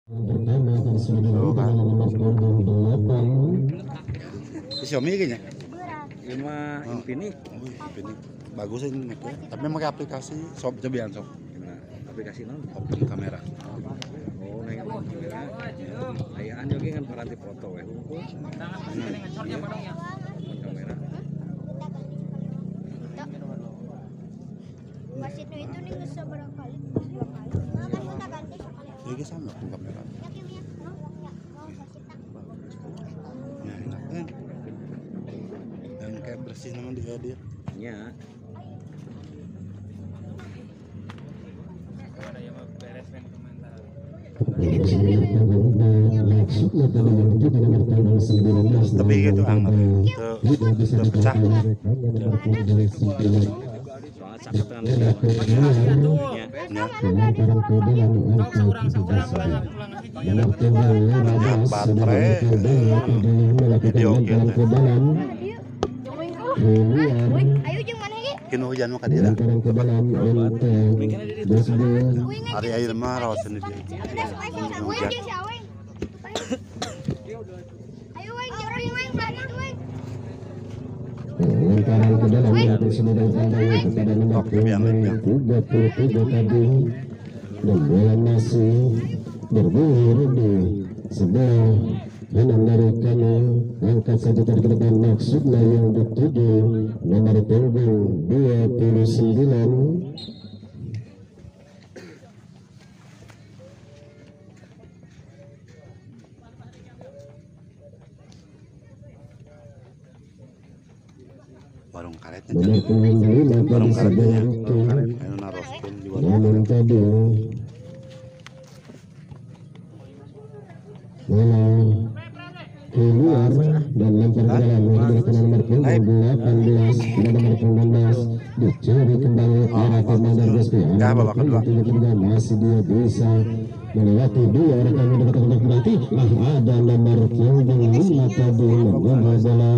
Pertama akan sudah dilakukan nomor punggung 8. Xiaomi kayaknya. Lima Infinix. Ini bagus ini make. Tapi pakai aplikasi sob cobian sob. Gimana? Aplikasi non? Open kamera. Oh, neng kamera. Ayaan jogi kan paranti foto we. Open kamera. Masih itu nih nggak seberapa kali, dua kali. Kan kita ganti sekali. Ini sama open kamera. Ya enak kan. Dan kayak bersih nama dia. Nya. Tapi gitu hangat. Itu pecah. Soalnya sakit dengan Baterai video game. Ayo jeung mana ge? Kino hujan mah kadira. Hari air mah rawasan di dia. Hujan. Ayo weng jering weng balik weng. Lantaran ke dalam yang sudah ditandai kepada nomor punggung 33 tadi, dan bola masih bergulir di sebelah kanan dari kami. Angkat saja ke depan, maksudnya yang dituju nomor punggung 29. Warung karetnya. Nomor punggung 5 Warung tadi karetnya. sebelah itu. Ayo naroskeun di Namun warung. tadi bola keluar dan lempar ke dalam menggunakan nomor punggung 18 dan nomor 19 dicuri kembali arah komandan Gaspi. Babak kedua. Tiga masih dia bisa melewati dua rekan mendapatkan kontak berarti ada nomor punggung 5 tadi membawa bola,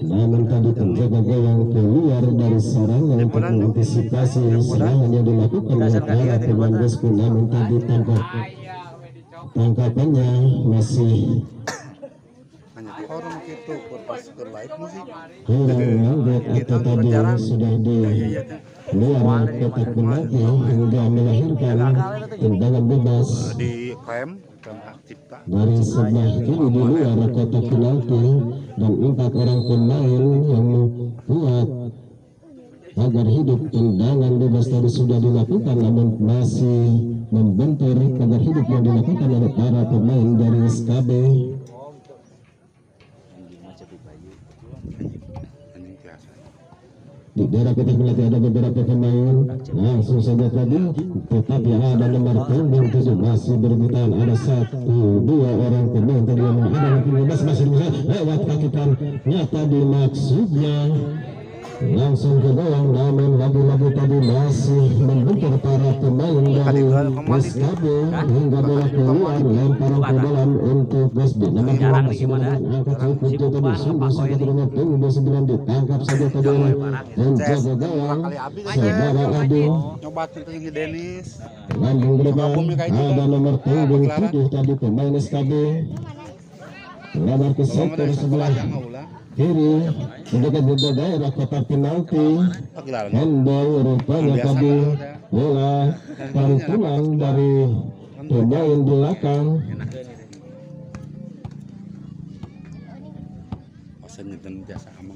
namun tadi penjaga gawang keluar dari serangan untuk mengantisipasi serangan yang dilakukan oleh para pemain Gaspi, namun tadi tangkapannya masih Hanya orang gitu pas ke live musik. hilang manggut atau tadi sudah di luar kotak penalti hingga melahirkan tendangan bebas Di klaim cipta. dari sebelah kiri di luar kotak penalti, dan 4 orang pemain yang kuat agar hidup tendangan bebas tadi sudah dilakukan, namun masih membentur agar hidup yang dilakukan oleh para pemain dari SKB. Di daerah kotak penalti ada beberapa pemain, langsung saja tadi, tetapi ada nomor punggung 7 masih berbitan, ada 1-2 orang pemain tadi yang ada nomor punggung 12 masih bisa lewat kaki kanannya tadi, maksudnya langsung ke gawang, namun lagi-lagi tadi masih membentur para pemain dari SKB hingga bola keluar, lemparan ke dalam untuk Gasbi. Nomor 12 angkat cukup tadi sungguh sangat nomor punggung 29 ditangkap saja tadi oleh penjaga gawang saudara Adi. Nyoba itu yang Denis. Lambung ke depan ada nomor punggung 7 tadi pemain SKB. Lebar ke sektor sebelah kiri mendekat di daerah kotak penalti. Handball rupanya tadi bola pantulan dari pemain belakang.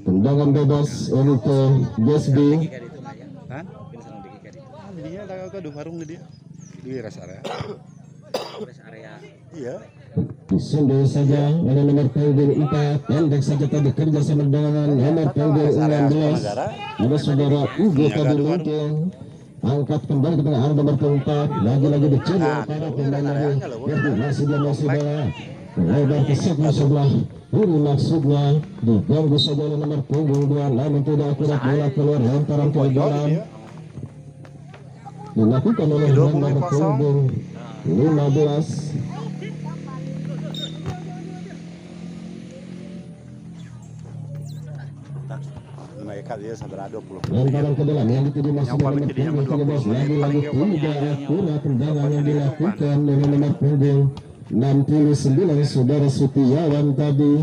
Tendangan bebas untuk Gasbi. Kan? Dia ada warung dia di rest area. Iya. Disunduh saja oleh nomor punggung 4, pendek saja tadi kerja sama dengan nomor punggung 16. Ada saudara Ugo tadi mungkin angkat kembali ke tengah arah nomor punggung 4, lagi-lagi dicuri para pemain dari masih bola lebar ke sebelah kiri, maksudnya diganggu saja oleh nomor punggung 2, namun tidak akurat, bola keluar lemparan ke dalam dilakukan oleh nomor punggung 15. Lemparan ke dalam yang dituju masih nomor punggung 13, lagi-lagi tidak akurat tendangan yang dilakukan dengan nomor punggung 69 saudara Sutiawan tadi.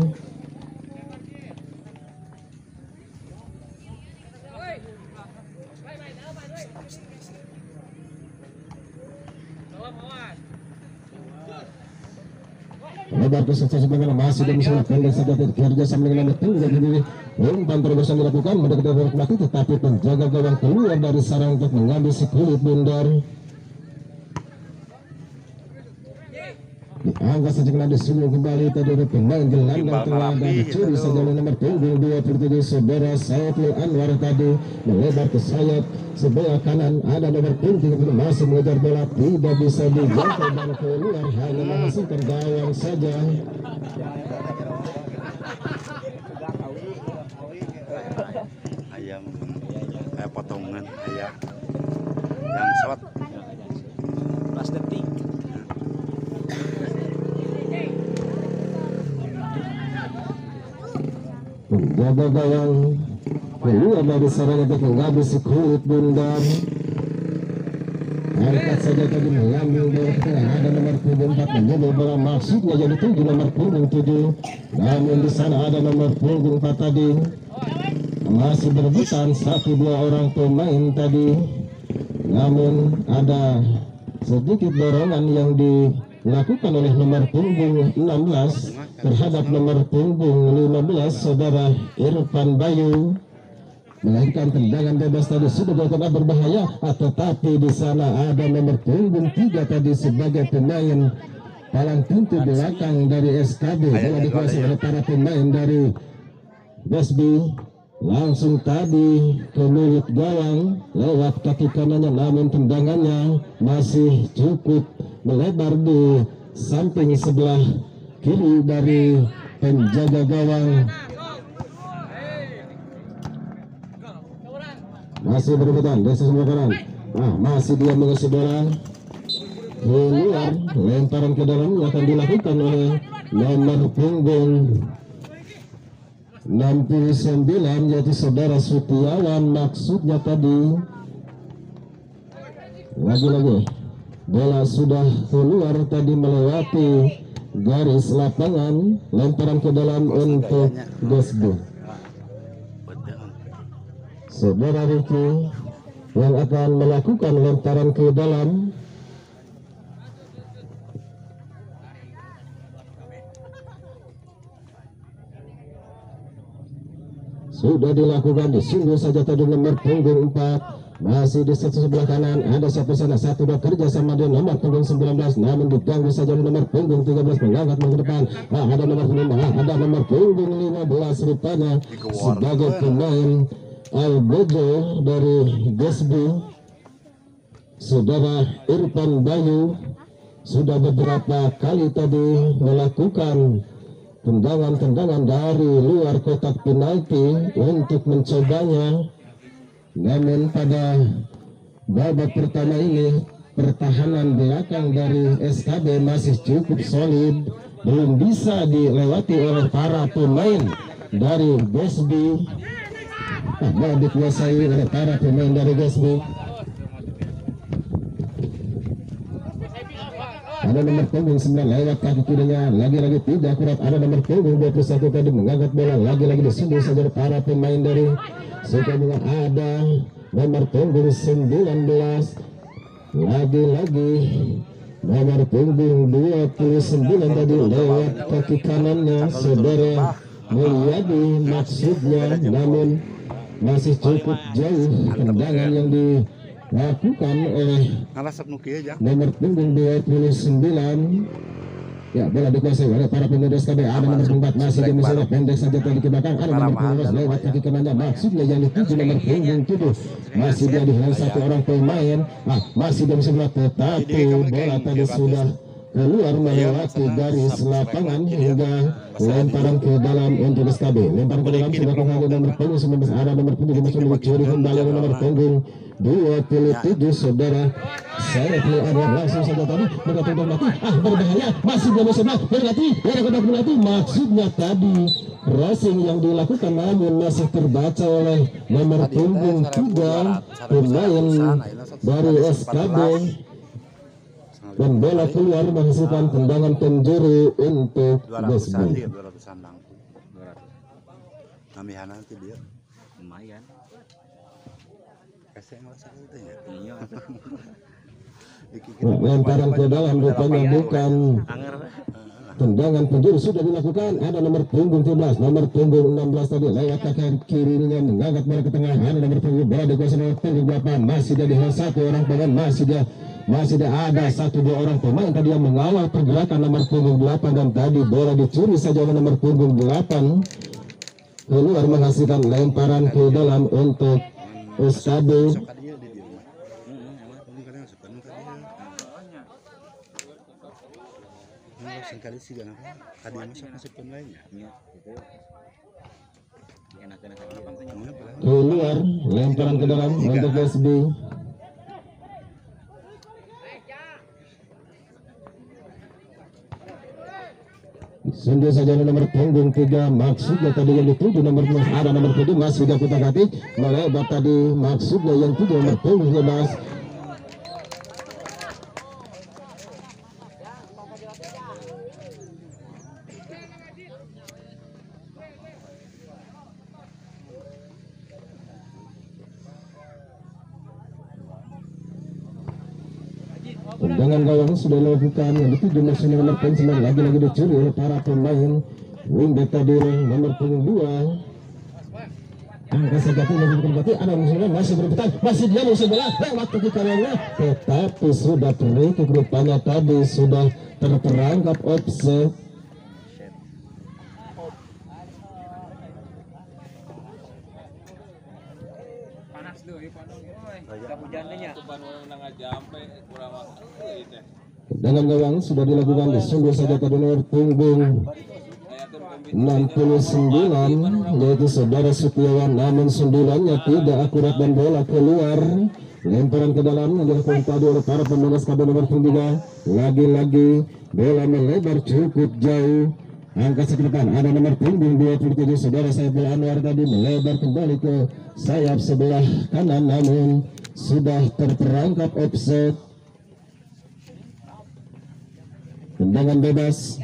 Lebar ke sukses dengan masih dan bisa pendek saja kerja sama dengan betul jadi umpan terobosan dilakukan mendekati mati tetapi penjaga gawang keluar dari sarang untuk mengambil si kulit bundar. Diangkat saja disuruh kembali tadi ada pemain gelandang tengah dan dicuri saja oleh nomor punggung 27 saudara Saiful Anwar tadi melebar ke sayap sebelah kanan ada nomor punggung masih mengejar bola tidak bisa dijangkau dan keluar hanya menghasilkan gawang saja. Ayam potongan ayam yang short 12 detik. Penjaga gawang keluar dari sarang untuk mengambil si kulit bundar. Angkat saja tadi mengambil bola ke tengah ada nomor punggung 4 menyebut bola maksudnya jadi 7 nomor punggung 7 namun di sana ada nomor punggung 4 tadi masih berebutan 1-2 orang pemain tadi namun ada sedikit dorongan yang dilakukan oleh nomor punggung 16 terhadap nomor punggung 15 saudara Irfan Bayu melahirkan tendangan bebas tadi sudah dilakukan berbahaya tetapi di sana ada nomor punggung 3 tadi sebagai pemain palang pintu belakang dari SKB bola dikuasai oleh para pemain dari Besbi langsung tadi ke mulut gawang lewat kaki kanannya namun tendangannya masih cukup melebar di samping sebelah kiri dari penjaga gawang. Masih berebutan dari sebelah kanan. Masih dia mengisi bola keluar lemparan ke dalam akan dilakukan oleh nomor punggung 69 yaitu saudara Sutiawan maksudnya tadi. Lagi-lagi bola sudah keluar tadi melewati garis lapangan lemparan ke dalam untuk Gesbu. Saudara Ricky yang akan melakukan lemparan ke dalam. Sudah dilakukan disungguh saja tadi nomor punggung 4 masih di sebelah kanan ada siapa sana satu dua kerja sama dia nomor punggung 19 namun diganggu saja di nomor punggung 13 mengangkat ke depan. Ada nomor 5 ada nomor punggung 15 rupanya sebagai pemain Albedo dari Gesbu saudara Irfan Bayu sudah beberapa kali tadi melakukan tendangan-tendangan dari luar kotak penalti untuk mencobanya namun pada babak pertama ini pertahanan belakang dari SKB masih cukup solid belum bisa dilewati oleh para pemain dari Gesbu. Bola dikuasai oleh para pemain dari Gesbu. Ada nomor punggung 9 lewat kaki kirinya lagi-lagi tidak akurat. Ada nomor punggung 21 tadi mengangkat bola lagi-lagi disundul saja para pemain dari Sukabumi. Ada nomor punggung 19 lagi-lagi nomor punggung 29 tadi lewat kaki kanannya saudara Mulyadi maksudnya namun masih cukup jauh tendangan yang dilakukan oleh nomor punggung 29. Ya, bola dikuasai oleh para pemain SKB. Ada nomor 4 masih di misalnya pendek saja tadi ke belakang. Ada nomor 15 lewat kaki kanannya maksudnya yang dituju nomor punggung 7 masih dia dihilang satu orang pemain. Masih di sebelah tetapi bola tadi sudah keluar melewati garis lapangan hingga lemparan ke dalam untuk SKB. Lemparan ke dalam sudah kembali nomor punggung 19. Ada nomor punggung masuk dicuri kembali nomor punggung 27 saudara Saiful Anwar langsung saja tadi berkata mati. Berbahaya masih belum sebelah berarti berarti maksudnya tadi crossing yang dilakukan namun masih terbaca oleh nomor punggung 3 pemain dari SKB. dan bola keluar menghasilkan tendangan penjuru untuk 200-an Gasby. dia, 200-an langkung. 200. Namihan nanti dia. Lumayan. Kasih yang rasa itu ya. Iya. Lemparan ke dalam rupanya bukan Anger. tendangan penjuru sudah dilakukan. Ada nomor punggung 17, nomor punggung 16 tadi lewat kaki kirinya mengangkat bola ke tengah. Ada nomor punggung bola dikuasai nomor punggung 8, masih jadi satu orang pemain, masih ada 1-2 orang pemain tadi yang mengawal pergerakan nomor punggung 8 dan tadi bola dicuri saja oleh nomor punggung 8 keluar menghasilkan lemparan ke dalam untuk SKB. Suka dia di rumah. Ini kadang suka nuka dia. Nah, sekali sih kan apa? Tadi masuk pun lainnya. Iya, itu. Enak-enak aja. Keluar lemparan ke dalam untuk Gasby. Sungguh saja nomor punggung 3 maksudnya tadi yang dituju nomor 6 ada nomor 7 masih dakutak-atik melebar tadi maksudnya yang 7 nomor punggung 11. Tendangan gawang sudah dilakukan yang dituju masih nomor 9 lagi-lagi dicuri oleh para pemain wingback tadi nomor punggung 2. Angka sejati ada musuhnya masih berputar masih dia musuh bola lewat kaki kanannya tetapi sudah terikik rupanya tadi sudah terperangkap offset. Panas tuh, kita hujannya. Tendangan gawang sudah dilakukan sungguh saja tadi nomor punggung 69 yaitu saudara Setiawan, namun sundulannya tidak akurat dan bola keluar. Lemparan ke dalam yang dilakukan tadi oleh para pemain SKB nomor 3. Lagi-lagi bola melebar cukup jauh. Angkat ke depan ada nomor punggung 27 saudara Saiful Anwar tadi melebar kembali ke sayap sebelah kanan namun sudah terperangkap offset. Tendangan bebas.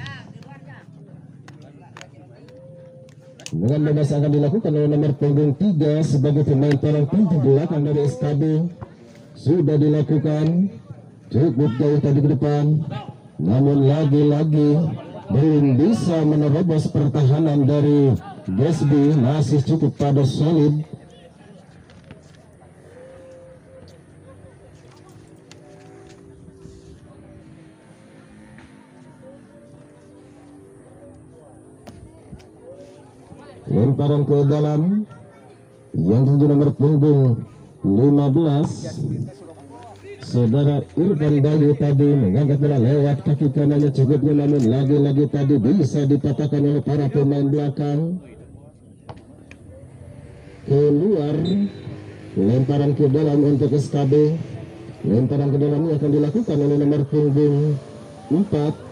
Tendangan bebas akan dilakukan oleh nomor punggung 3 sebagai pemain tolong pintu belakang dari SKB. Sudah dilakukan cukup jauh tadi ke depan. Namun lagi-lagi belum bisa menerobos pertahanan dari Gasby, masih cukup pada solid. Lemparan ke dalam yang tujuh nomor punggung 15 saudara Irfan Bayu tadi mengangkat bola lewat kaki kanannya cukupnya namun lagi-lagi tadi bisa dipatahkan oleh para pemain belakang. Keluar lemparan ke dalam untuk SKB. Lemparan ke dalam ini akan dilakukan oleh nomor punggung 4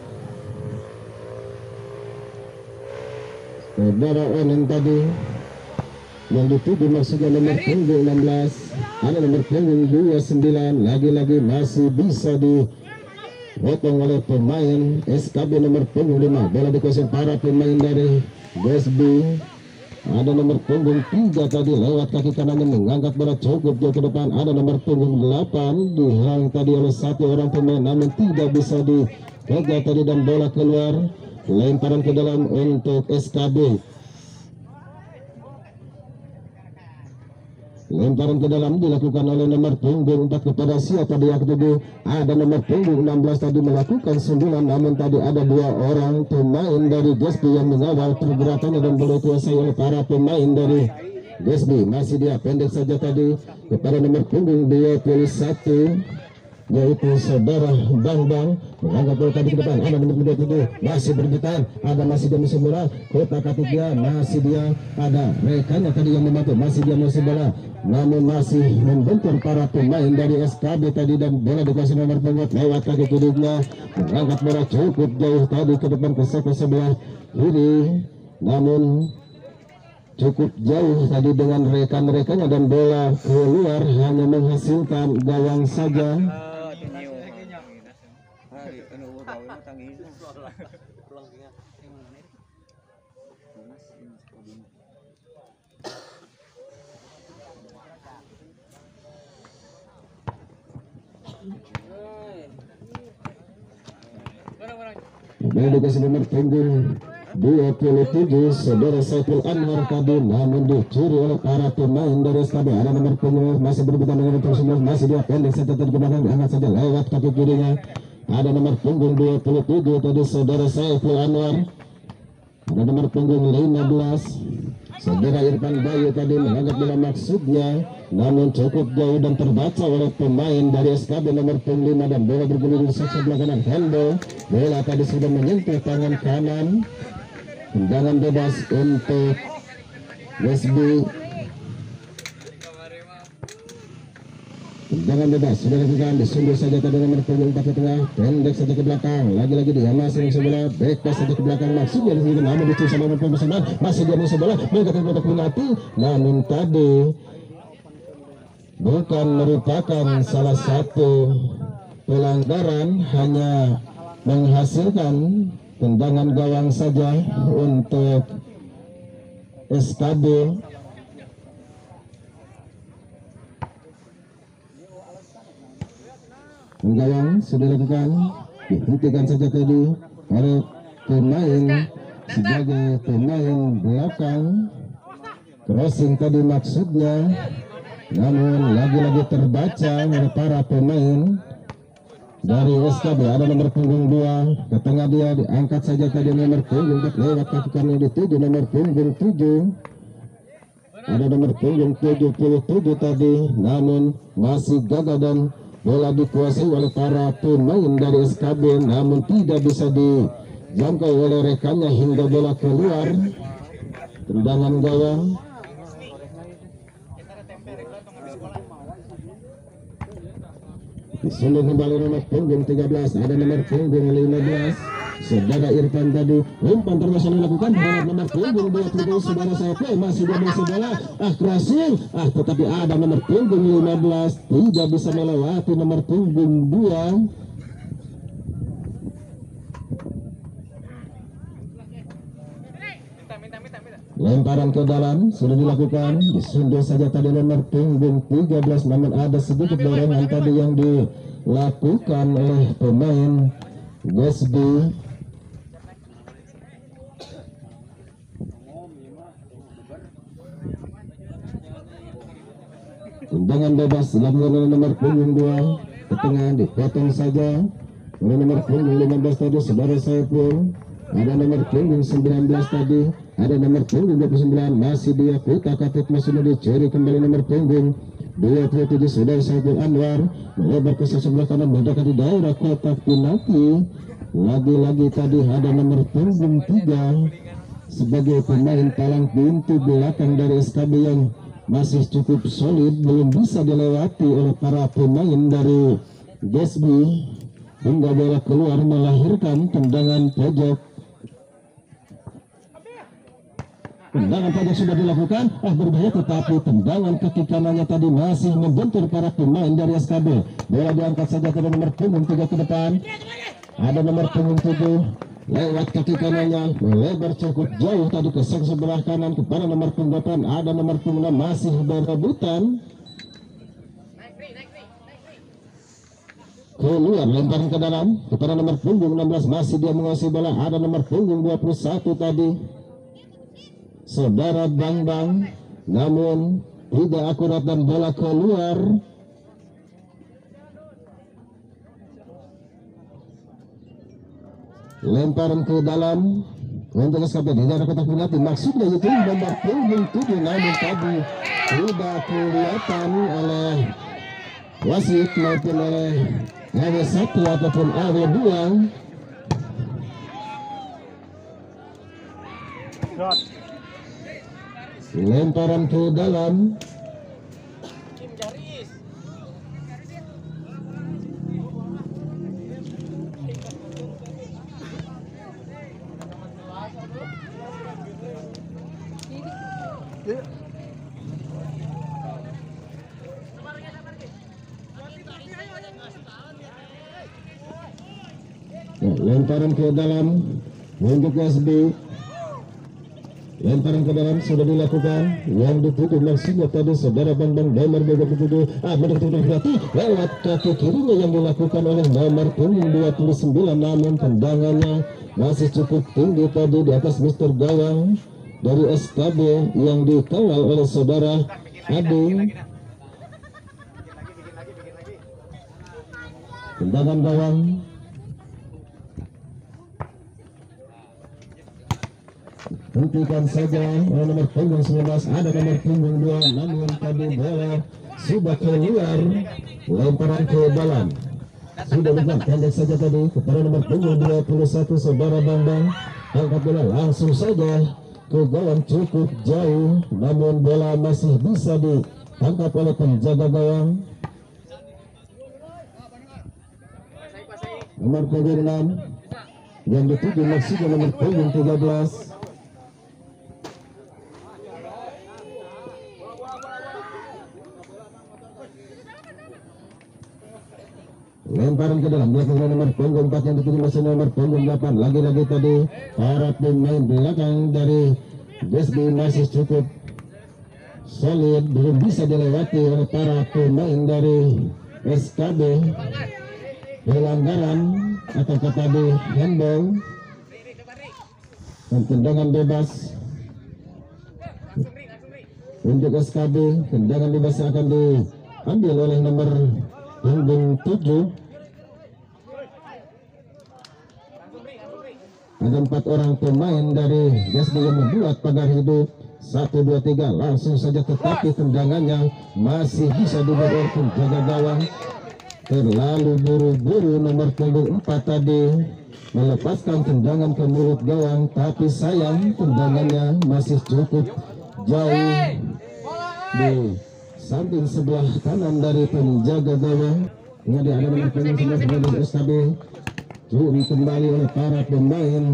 saudara Onen tadi yang dituju maksudnya nomor punggung 16 ada nomor punggung 29 lagi-lagi masih bisa dipotong oleh pemain SKB nomor punggung 5. Bola dikuasai para pemain dari Gasby. Ada nomor punggung 3 tadi lewat kaki kanannya mengangkat bola cukup jauh ke depan. Ada nomor punggung 8 dihalang tadi oleh satu orang pemain namun tidak bisa dikejar tadi dan bola keluar. Lemparan ke dalam untuk SKB. Lemparan ke dalam dilakukan oleh nomor punggung 4 kepada siapa dia ketujuh. Ada nomor punggung 16 tadi melakukan sundulan namun tadi ada dua orang pemain dari Gasby yang mengawal pergerakannya dan boleh dikuasai oleh para pemain dari Gasby. Masih dia pendek saja tadi kepada nomor punggung 21 yaitu saudara Bang mengangkat bola tadi ke depan. Ada nomor 27 masih bergetar, ada masih dia musuh bola kotak ketiga masih dia ada rekannya tadi yang membantu masih dia musuh bola namun masih membentur para pemain dari SKB tadi dan bola dikasih nomor punggung lewat kaki kirinya mengangkat bola cukup jauh tadi ke depan ke sebelah kiri namun cukup jauh tadi dengan rekan-rekannya dan bola keluar hanya menghasilkan gawang saja. Dikasih nomor punggung 27 saudara Saiful Anwar tadi, namun dicuri oleh para pemain dari SKB. Ada nomor punggung masih berbicara dengan nomor 19, masih dia pendek saja tadi ke belakang, diangkat saja lewat kaki kirinya. Ada nomor punggung 27 tadi saudara Saiful Anwar. Ada nomor punggung 15 saudara Irfan Bayu tadi, menganggap bila maksudnya, namun cukup jauh dan terbaca oleh pemain dari SKB nomor punggung 5, dan bola bergulir di sebelah kanan. Handle bola tadi sudah menyentuh tangan kanan. Tendangan bebas untuk Wesby. Tendangan bebas sudah dilakukan, disundul saja tadi nomor punggung 4 ke tengah, pendek saja ke belakang, lagi-lagi dia masih sebelah, back pass saja ke belakang, maksudnya disini, namun dicuri sama nomor punggung 9, masih dia musuh bola, mengangkat untuk penalti, namun tadi bukan merupakan salah satu pelanggaran, hanya menghasilkan tendangan gawang saja untuk SKB. Gawang sudah dilakukan, dihentikan saja tadi oleh pemain sebagai pemain belakang. Crossing tadi maksudnya, namun lagi-lagi terbaca oleh para pemain dari SKB. Ada nomor punggung 2 ke tengah, dia diangkat saja tadi nomor punggung lewat kaki kanan, dituju nomor punggung 7. Ada nomor punggung 77 tadi, namun masih gagal dan bola dikuasai oleh para pemain dari SKB, namun tidak bisa dijangkau oleh rekannya hingga bola keluar. Tendangan gawang. Disundul kembali nomor punggung 13, ada nomor punggung 15 saudara Irfan tadi, umpan terus dilakukan terhadap nomor punggung 20 saudara Saiful, masih dia masih bola, crossing, tetapi ada nomor punggung 15 tidak bisa melewati nomor punggung 2. Lemparan ke dalam sudah dilakukan, disundul saja tadi nomor punggung 13, namun ada sedikit dorongan tadi yang dilakukan oleh pemain Wesby. Tendangan bebas dilakukan oleh nomor punggung 2 ke tengah, dipotong saja oleh nomor punggung 15 tadi saudara Saiful. Ada nomor punggung 19 tadi, ada nomor punggung 29, masih dia putar katik, masih dicuri kembali nomor punggung 27 saudara Saiful Anwar, melebar ke sebelah kanan, mendekati daerah kotak penalti. Lagi-lagi tadi ada nomor punggung 3 sebagai pemain palang pintu belakang dari SKB yang masih cukup solid, belum bisa dilewati oleh para pemain dari Wesby hingga bola keluar melahirkan tendangan pojok. Tendangan pojok sudah dilakukan, berbahaya, tetapi tendangan kaki kanannya tadi masih membentur para pemain dari SKB. Bola diangkat saja ke nomor punggung 3 ke depan. Ada nomor punggung 7 lewat kaki kanannya, melebar cukup jauh tadi ke sebelah kanan kepada nomor punggung 8. Ada nomor punggung 6 masih berebutan. Keluar, lemparan ke dalam kepada nomor punggung 16, masih dia menguasai bola. Ada nomor punggung 21 tadi saudara Bang, namun tidak akurat dan bola keluar. Lemparan ke dalam untuk SKB di daerah kotak penalti, maksudnya itu nomor punggung 7, namun tadi tidak kelihatan oleh wasit maupun oleh AW1 ataupun AW2. Lemparan ke dalam. lemparan ke dalam untuk SB. Lemparan ke dalam sudah dilakukan, yang ditutup langsungnya tadi saudara Bambang nomor 27. Betul-betul berarti lewat kaki kirinya yang dilakukan oleh nomor punggung 29, namun tendangannya masih cukup tinggi tadi di atas Mister Gawang dari SKB yang dikawal oleh saudara Ade. Tendangan gawang hentikan saja oleh nomor punggung 19, ada nomor punggung 2, namun tadi bola sudah keluar. Lemparan ke dalam sudah bukan, pendek saja tadi kepada nomor punggung 21 saudara Bambang. Angkat bola langsung saja ke gawang cukup jauh, namun bola masih bisa ditangkap oleh penjaga gawang nomor punggung 6 yang dituju maksudnya nomor punggung 13. Lemparan ke dalam belakang nomor punggung 4 yang dituju masih nomor punggung 8. Lagi-lagi tadi para pemain belakang dari BSB masih cukup solid, belum bisa dilewati oleh para pemain dari SKB. Pelanggaran atau tadi handball dan tendangan bebas untuk SKB. Tendangan bebas akan diambil oleh nomor punggung 7. Ada 4 orang pemain dari BSB yang membuat pagar hidup. 1, 2, 3 langsung saja, tetapi tendangannya masih bisa dibawa penjaga gawang. Terlalu buru-buru nomor punggung 4 tadi melepaskan tendangan ke mulut gawang, tapi sayang tendangannya masih cukup jauh di samping sebelah kanan dari penjaga gawang. Ini ada nomor punggung 11 dari SKB. Curi kembali oleh para pemain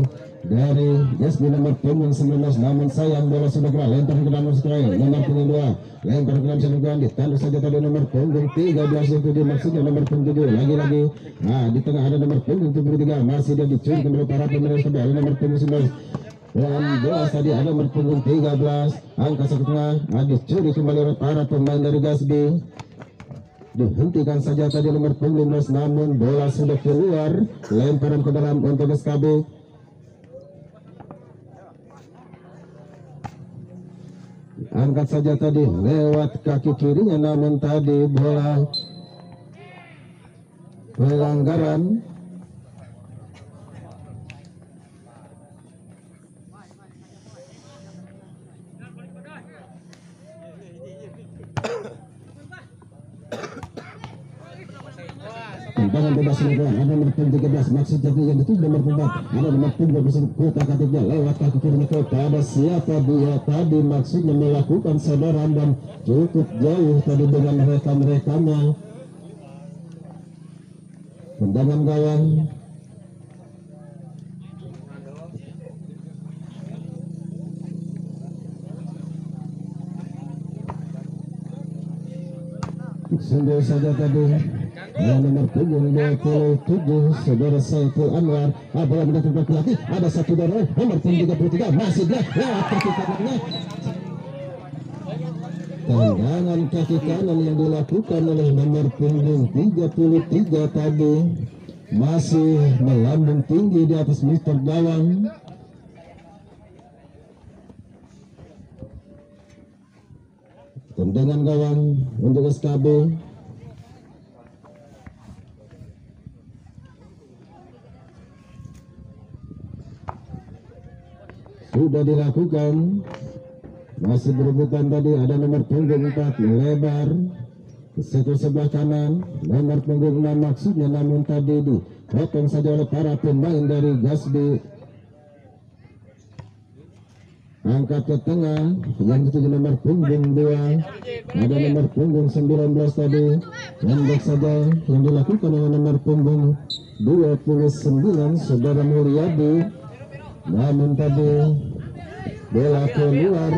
dari SB nomor punggung 19, namun sayang bola sudah keluar. Lempar ke dalam nomor punggung 2, lempar ke dalam sebuah ditanduk saja tadi nomor punggung 13 yang tujuh, maksudnya nomor punggung 7 lagi-lagi. Di tengah ada nomor punggung 73, masih dia dicuri kembali para pemain SKB. Ada nomor punggung 19 dan bola tadi ada nomor punggung 13, angka satu tengah dicuri kembali oleh para pemain dari GSB. Dihentikan saja tadi nomor punggung 15, namun bola sudah keluar. Lemparan ke dalam untuk SKB. Angkat saja tadi lewat kaki kirinya, namun tadi bola pelanggaran. Tendangan bebas ada nomor punggung 13, maksudnya yang itu nomor 4, ada nomor punggung kota katiknya lewat kaki kirinya kepada siapa dia tadi, maksudnya melakukan sodoran dan cukup jauh tadi dengan mereka-merekanya. Tendangan gawang sungguh saja tadi. Nomor punggung 27 saudara Saiful Anwar. Bola mendatangkan pelatih, ada satu dorong nomor punggung 33, masih dia lewat kaki kanannya. Tendangan kaki kanan yang dilakukan oleh nomor punggung 33 tadi masih melambung tinggi di atas Mister Gawang. Tendangan gawang untuk SKB. Sudah dilakukan, masih berebutan tadi ada nomor punggung 4 lebar satu sebelah kanan, nomor punggung 6 maksudnya, namun tadi dipotong saja oleh para pemain dari GSB. Angkat ke tengah yang dituju nomor punggung 2, ada nomor punggung 19 tadi, pendek saja yang dilakukan oleh nomor punggung 29 saudara Mulyadi. Namun tadi bola keluar.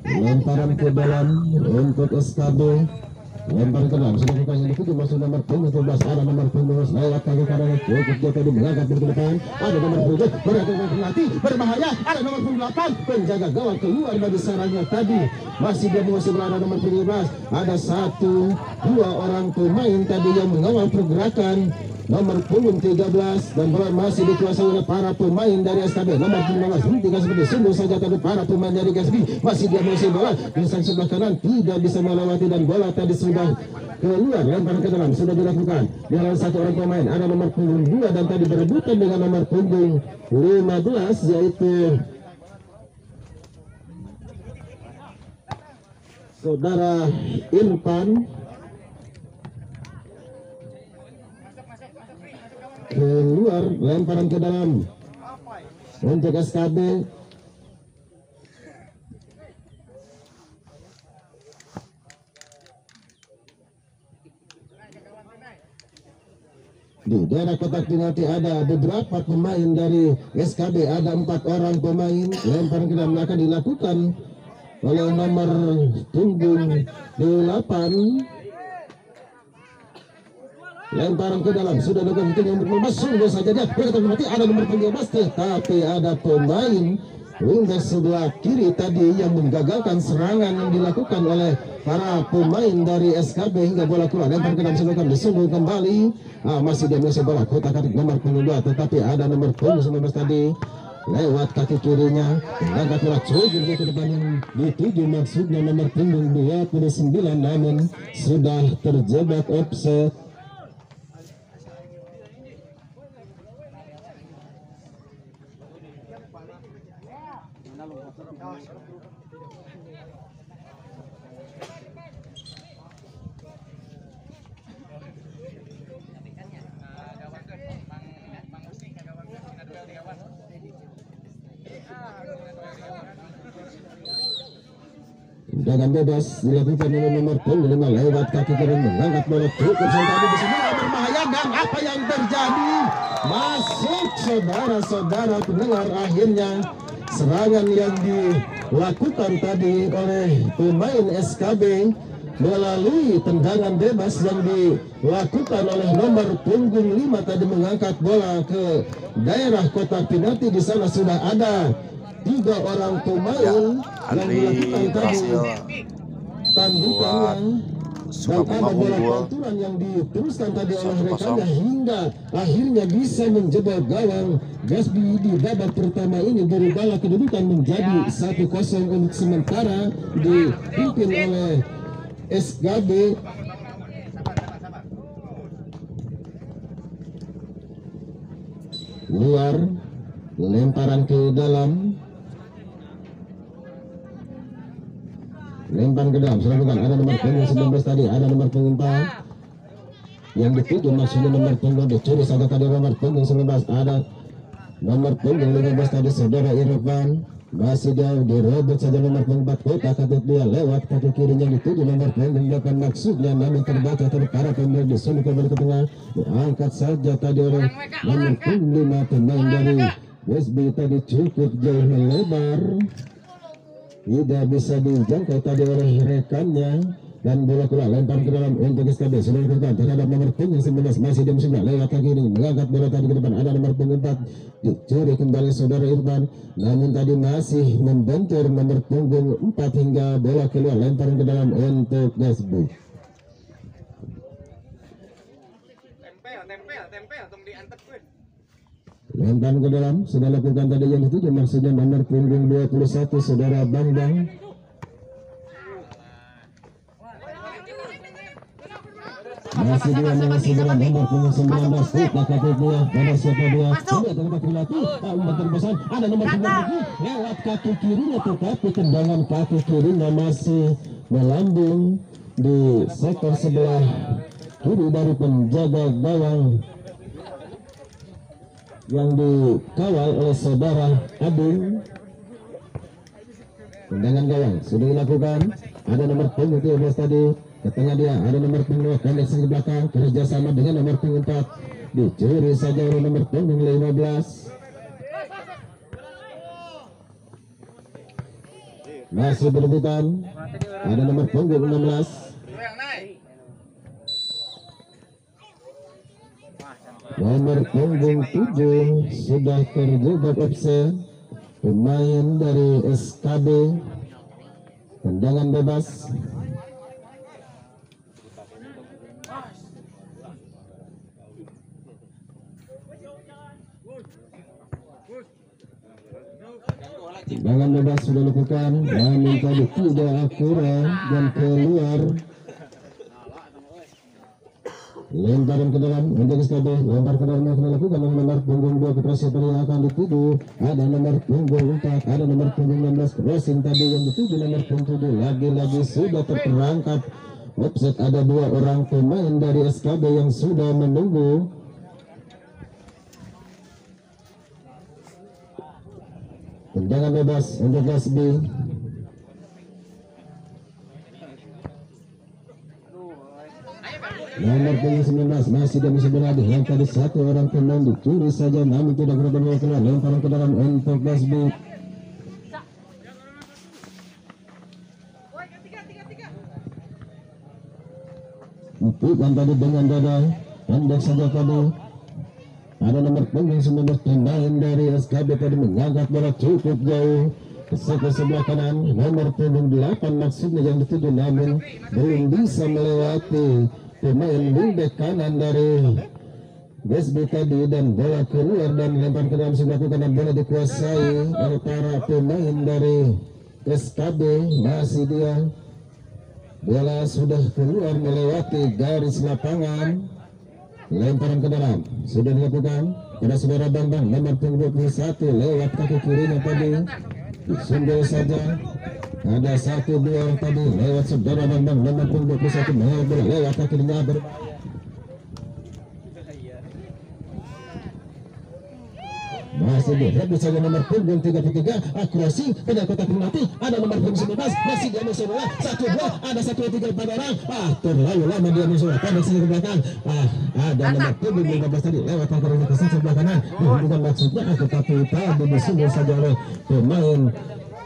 Lemparan ke dalam untuk SKB. lempar ke dalam sudah bukan yang dituju masuk nomor punggung 17 ada nomor punggung lewat kaki kanan cukup dia tadi mengangkat ke depan ada nomor punggung berlatih berbahaya ada nomor punggung 8 penjaga gawang keluar dari sarangnya tadi masih berada nomor 17 ada 1-2 orang pemain tadi yang mengawal pergerakan nomor punggung 13 dan bola masih dikuasai oleh para pemain dari SKB nomor 15 hentikan seperti sungguh saja tadi para pemain dari SKB masih dia menguasai bola di sebelah kanan tidak bisa melewati dan bola tadi sudah keluar lempar ke dalam sudah dilakukan dengan 1 orang pemain ada nomor punggung 2 dan tadi berebutan dengan nomor punggung 15 yaitu saudara Irfan keluar lemparan ke dalam untuk SKB di daerah kotak penalti ada beberapa pemain dari SKB ada 4 orang pemain lemparan ke dalam akan dilakukan oleh nomor punggung 8 lemparan ke dalam sudah dilakukan yang masuk saja dia berarti ada nomor punggung 15 tapi ada pemain wingback sebelah kiri tadi yang menggagalkan serangan yang dilakukan oleh para pemain dari SKB hingga bola keluar lempar ke dalam sebelum disundul kembali masih dia masih bola kotak atik nomor punggung 2 tetapi ada nomor punggung 19 tadi lewat kaki kirinya mengangkat bola cukup ke depan yang dituju maksudnya nomor punggung 29 namun sudah terjebak offset. Dengan bebas dilakukan oleh nomor punggung 5 lewat kaki kiri mengangkat bola cukup sampai di sini berbahaya dan apa yang terjadi masuk saudara-saudara pendengar akhirnya serangan yang dilakukan tadi oleh pemain SKB melalui tendangan bebas yang dilakukan oleh nomor punggung 5 tadi mengangkat bola ke daerah kotak penalti. Di sana sudah ada 3 orang pemain yang melakukan tadi tandukan dan ada bola pantulan yang diteruskan tadi oleh rekannya hingga akhirnya bisa menjebak gawang Gasbi di babak pertama ini berubah kedudukan menjadi 1-0 untuk sementara dipimpin oleh SKB. Luar lemparan ke dalam lempar ke dalam silakan ada nomor punggung 19 tadi ada nomor punggung 4 yang dituju maksudnya nomor punggung dicuri saja tadi nomor punggung 19 ada nomor punggung 15 tadi saudara Irfan masih jauh direbut saja nomor punggung 4 kotak atau dia lewat kaki kirinya dituju nomor punggung 8 maksudnya namun terbaca tadi para pemain disuruh kembali ke tengah diangkat saja tadi oleh nomor punggung 5 pemain dari Wesby tadi cukup jauh melebar tidak bisa dijangkau tadi oleh rekannya dan bola keluar lempar ke dalam untuk SKB sudah dilakukan terhadap nomor punggung 19 masih dia sudah lewat kaki ini mengangkat bola tadi ke depan ada nomor punggung 4 dicuri kembali saudara Irfan namun tadi masih membentur nomor punggung 4 hingga bola keluar lempar ke dalam untuk Gasbu. Tempel tong diantep pun. Lempar ke dalam sudah lakukan tadi yang dituju maksudnya nomor punggung 21 saudara Bambang masih dia mengisi bola nomor punggung 19 kita kaki dia pada siapa dia sudah terdapat berlaku umpan terbesan ada nomor punggung lewat kaki kirinya tetapi tendangan kaki kirinya masih melambung di sektor sebelah kiri dari penjaga gawang yang dikawal oleh saudara Abing. Tendangan gawang sudah dilakukan ada nomor punggung 13 tadi ke tengah dia ada nomor punggung pendek di belakang kerjasama dengan nomor punggung 4 dicuri saja oleh nomor punggung 15 masih berebutan ada nomor punggung 16 nomor punggung 7 sudah terjebak offside. Pemain dari SKB, tendangan bebas. Tendangan bebas sudah dilakukan, namun tadi tidak akurat dan keluar. Lemparan ke dalam untuk SKB, lempar ke dalam yang akan dilakukan oleh nomor punggung 2 Keprasi tadi yang akan dituju. Ada nomor punggung 4, ada nomor punggung 16 crossing tadi yang dituju nomor punggung 7. Lagi-lagi sudah terperangkap offset. Ada 2 orang pemain dari SKB yang sudah menunggu. Tendangan bebas untuk kelas B. Nomor punggung 19 masih dia bisa berada. Yang tadi 1 orang pemain dicuri saja namun tidak berhasil keluar. Lemparan ke dalam untuk kelas B. Bukan tadi dengan dada. Pendek saja tadi. Ada nomor punggung 19 pemain dari SKB tadi mengangkat bola cukup jauh ke sebelah kanan. Nomor punggung 8 maksudnya yang dituju namun belum bisa melewati pemain wingback kanan dari SB tadi dan bola keluar dan lempar ke dalam sebelah kanan. Bola dikuasai oleh para pemain dari SKB. Masih dia, bola sudah keluar melewati garis lapangan. Lemparan ke dalam sudah dilakukan pada saudara Bambang nomor punggung 21 lewat kaki kirinya tadi disunggul saja. Ada 1-2 orang tadi lewat saudara Bambang nomor punggung 21 lewat kaki kirinya masih direbut saja nomor punggung 33 akurasi pada kotak penalti. Ada nomor punggung 19 masih dia musuh bola 1-2 ada 1-3 pada orang terlalu lama dia musuh pendek saja ke belakang. Ada nomor punggung 15 tadi lewat kaki ke sebelah kanan bukan maksudnya tetapi tadi disungguh saja oleh pemain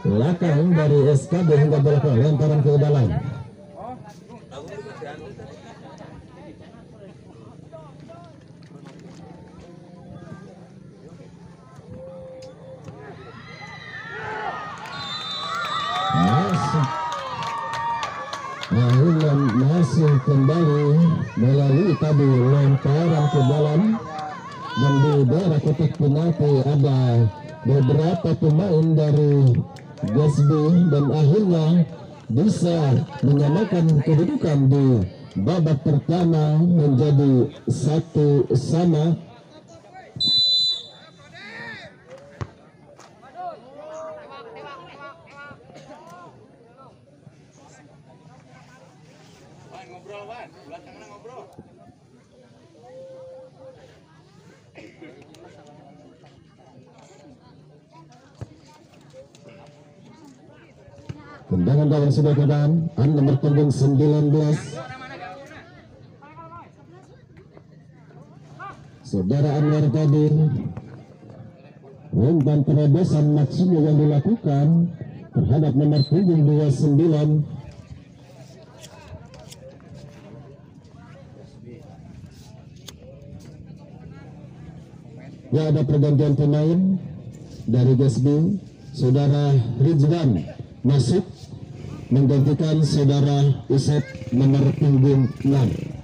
belakang dari SKB hingga bola lemparan ke dalam. Masih kembali melalui tadi lemparan ke dalam dan di daerah kotak penalti ada beberapa pemain dari GSB dan akhirnya bisa menyamakan kedudukan di babak pertama menjadi 1-1. Tendangan dalam sebelah kanan, nomor punggung 19. Saudara Anwar tadi umpan terobosan maksudnya yang dilakukan terhadap nomor punggung 29. Ya, ada pergantian pemain dari GSB. Saudara Rizwan masuk menggantikan saudara Usep nomor punggung 6.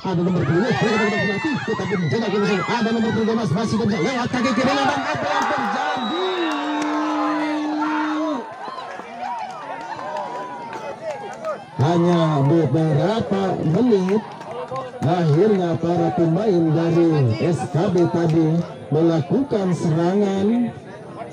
Ada nomor 2 tetapi menjaga kemudian ada nomor 13 masih bisa lewat kaki kiri dan apa yang terjadi? Hanya beberapa menit akhirnya para pemain dari SKB tadi melakukan serangan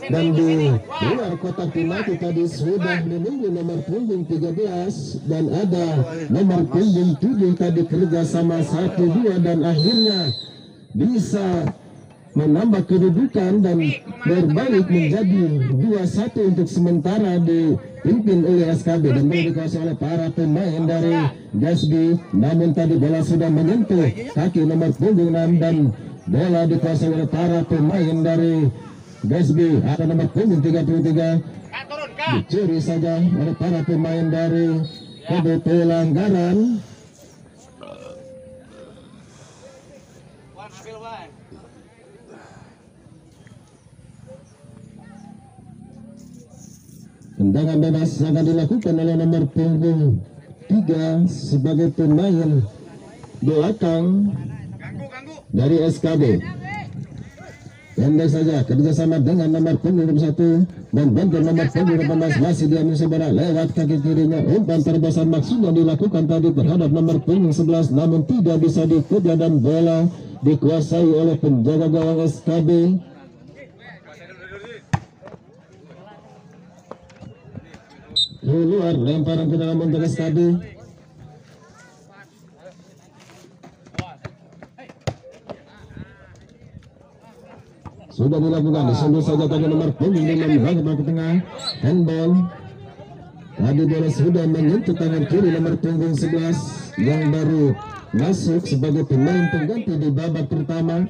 dan di luar kotak penalti tadi sudah menunggu nomor punggung 13 dan ada nomor punggung 7 tadi kerja sama 1-2 dan akhirnya bisa menambah kedudukan dan berbalik menjadi 2-1 untuk sementara dipimpin oleh SKB dan bola dikuasai oleh para pemain dari Gasbi. Namun tadi bola sudah menyentuh kaki nomor punggung 6 dan bola dikuasai oleh para pemain dari Gasbi. Ada nomor punggung 33 dicuri saja oleh para pemain dari KB Pelanggaran. Tendangan bebas akan dilakukan oleh nomor punggung 3 sebagai pemain belakang dari SKB. Pendek saja kerjasama dengan nomor punggung 1 dan bantu nomor punggung 18 masih diambil sebelah lewat kaki kirinya. Umpan terbesar maksudnya dilakukan tadi terhadap nomor punggung 11 namun tidak bisa dikejar dan bola dikuasai oleh penjaga gawang SKB. Keluar lemparan ke dalam untuk SKB. Sudah dilakukan, disundur saja tadi nomor punggung 5 melangkah ke tengah. Handball. Tadi bola sudah menyentuh tangan kiri nomor punggung 11 yang baru masuk sebagai pemain pengganti di babak pertama.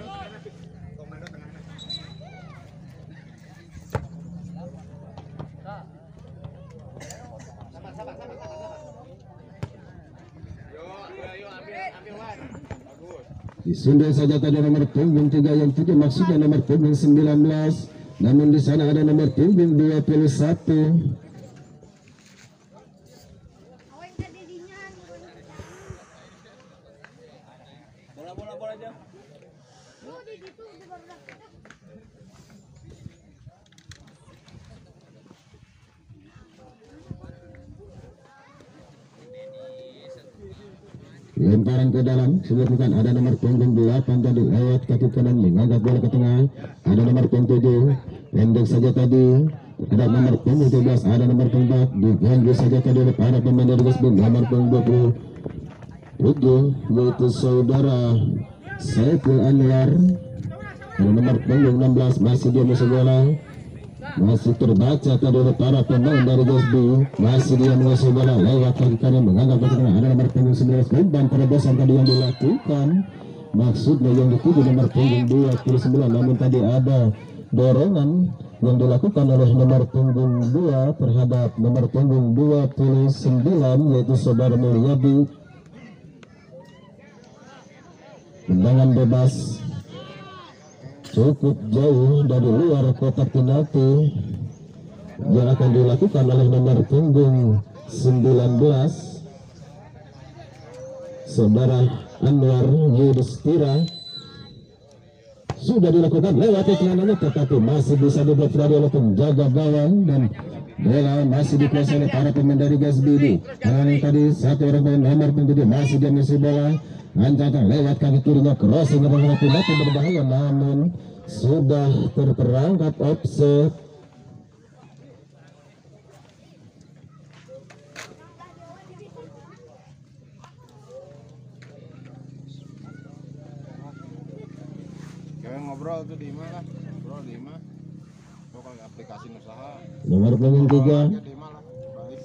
Disundur saja tadi nomor punggung 3 yang tidak maksudnya nomor punggung 19. Namun di sana ada nomor punggung 21. Bola aja. Lemparan ke dalam dilakukan, ada nomor punggung 8 tadi lewat kaki kanan mengangkat bola ke tengah. Ada nomor punggung 7 pendek saja tadi. Ada nomor punggung 13, ada nomor punggung 4 diganggu saja tadi oleh para pemain dari Gasbi. Nomor punggung 27 yaitu saudara Saiful Anwar. Ada nomor punggung 16 masih dia musuh bola. Masih terbaca tadi oleh para pemain dari Gasbi. Masih dia menguasai bola lewat kaki kanan mengangkat ke tengah. Ada nomor punggung 19 umpan terobosan tadi yang dilakukan. Maksudnya yang dituju nomor punggung 29. Namun tadi ada dorongan yang dilakukan oleh nomor punggung 2 terhadap nomor punggung 29 yaitu saudara Mulyadi. Tendangan bebas cukup jauh dari luar kotak penalti yang akan dilakukan oleh nomor punggung 19 saudara Anwar Yudhistira. Sudah dilakukan lewat iklanannya tetapi masih bisa diblokir oleh penjaga gawang dan bola masih dikuasai oleh para pemain dari Gasbi. Karena tadi satu orang pemain nomor punggung masih dia mengisi bola. Ancakan lewat kaki kirinya, crossing dengan penalti berbahaya namun sudah terperangkap offset. Kayak ngobrol tuh di mana kan? Ngobrol di mana? Kalau aplikasi usaha. Nomor punggung 3 Di mana? Baik.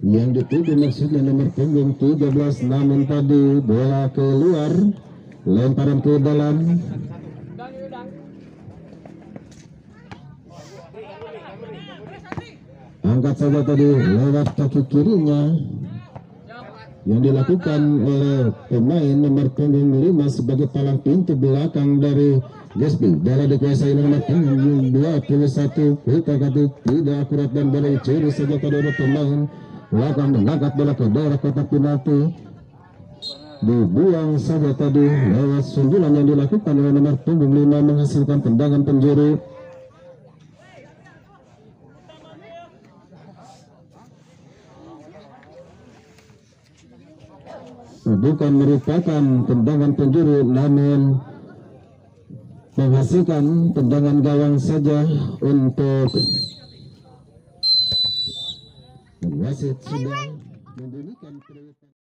yang dituju maksudnya nomor punggung 13 namun tadi bola keluar, lemparan ke dalam. Angkat saja tadi lewat kaki kirinya yang dilakukan oleh pemain nomor punggung 5 sebagai palang pintu belakang dari Gasbi. Bola dikuasai nomor punggung 21. Kita kata tidak akurat dan bola dicuri saja tadi oleh pemain belakang mengangkat bola ke daerah kotak penalti. Dibuang saja tadi lewat sundulan yang dilakukan oleh nomor punggung 5 menghasilkan tendangan penjuru. Bukan merupakan tendangan penjuru namun menghasilkan tendangan gawang saja untuk wasit sudah membunyikan